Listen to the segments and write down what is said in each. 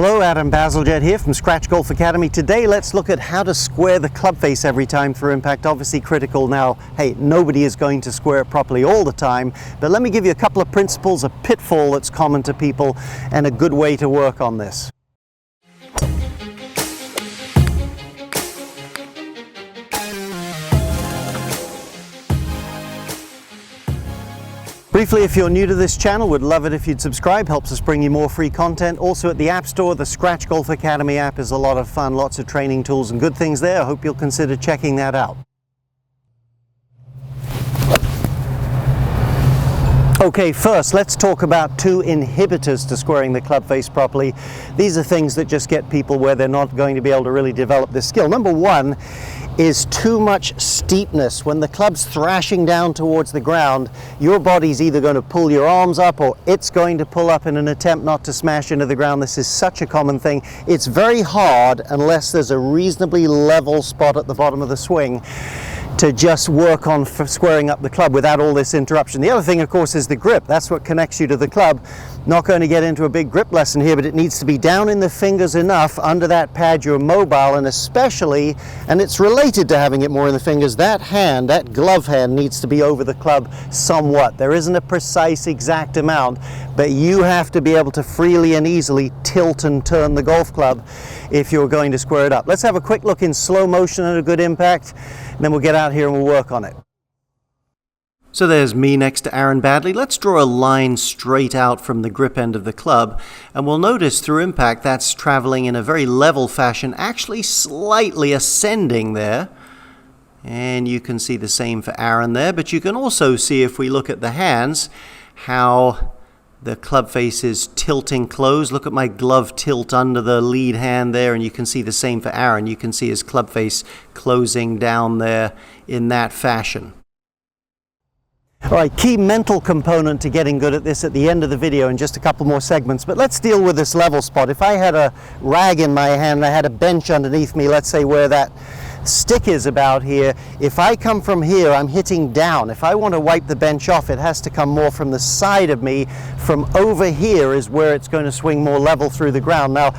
Hello, Adam Bazalgette here from SW Golf Academy. Today let's look at how to square the club face every time for impact. Obviously critical. Now, hey, nobody is going to square it properly all the time, but let me give you a couple of principles, a pitfall that's common to people, and a good way to work on this. Briefly, if you're new to this channel, would love it if you'd subscribe. Helps us bring you more free content. Also at the App Store, the SW Golf Academy app is a lot of fun, lots of training tools and good things there. I hope you'll consider checking that out. Okay, first let's talk about two inhibitors to squaring the club face properly. These are things that just get people where they're not going to be able to really develop this skill. Number one is too much steepness. When the club's thrashing down towards the ground, your body's either going to pull your arms up or it's going to pull up in an attempt not to smash into the ground. This is such a common thing. It's very hard, unless there's a reasonably level spot at the bottom of the swing, to just work on squaring up the club without all this interruption. The other thing, of course, is the grip. That's what connects you to the club. Not going to get into a big grip lesson here, but it needs to be down in the fingers enough under that pad you're mobile, and especially, and it's related to having it more in the fingers, that hand, that glove hand, needs to be over the club somewhat. There isn't a precise exact amount, but you have to be able to freely and easily tilt and turn the golf club if you're going to square it up. Let's have a quick look in slow motion at a good impact, and then we'll get out here and we'll work on it. So there's me next to Aaron Badley. Let's draw a line straight out from the grip end of the club, and we'll notice through impact that's traveling in a very level fashion, actually slightly ascending there. And you can see the same for Aaron there, but you can also see, if we look at the hands, how the club face is tilting close. Look at my glove tilt under the lead hand there, and you can see the same for Aaron. You can see his club face closing down there in that fashion. All right, key mental component to getting good at this at the end of the video in just a couple more segments, but let's deal with this level spot. If I had a rag in my hand, I had a bench underneath me, let's say where that stick is about here. If I come from here, I'm hitting down. If I want to wipe the bench off, it has to come more from the side of me. From over here is where it's going to swing more level through the ground. Now,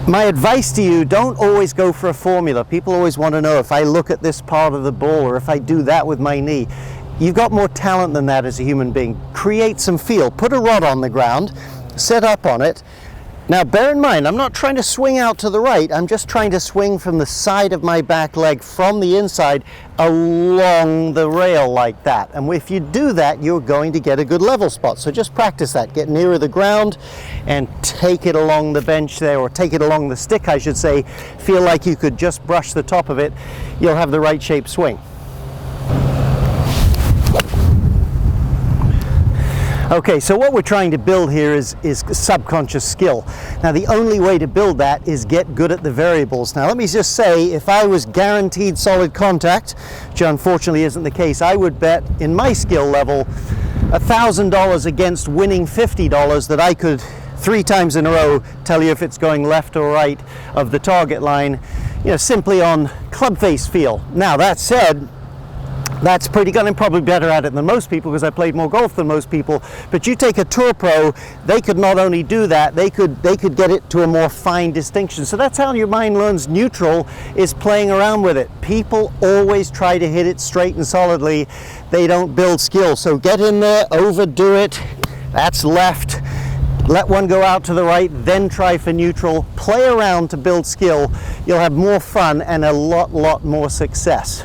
my advice to you, don't always go for a formula. People always want to know if I look at this part of the ball or if I do that with my knee. You've got more talent than that as a human being. Create some feel. Put a rod on the ground, set up on it. Now bear in mind, I'm not trying to swing out to the right, I'm just trying to swing from the side of my back leg, from the inside, along the rail like that. And if you do that, you're going to get a good level spot. So just practice that. Get nearer the ground and take it along the bench there, or take it along the stick, I should say. Feel like you could just brush the top of it. You'll have the right shape swing. Okay, so what we're trying to build here is subconscious skill. Now the only way to build that is get good at the variables. Now let me just say, if I was guaranteed solid contact, which unfortunately isn't the case, I would bet in my skill level $1,000 against winning $50 that I could 3 times in a row tell you if it's going left or right of the target line, you know, simply on club face feel. Now that said, that's pretty good. I'm probably better at it than most people because I played more golf than most people. But you take a tour pro, they could not only do that, they could get it to a more fine distinction. So that's how your mind learns neutral, is playing around with it. People always try to hit it straight and solidly. They don't build skill. So get in there, overdo it. That's left. Let one go out to the right, then try for neutral. Play around to build skill. You'll have more fun and a lot more success.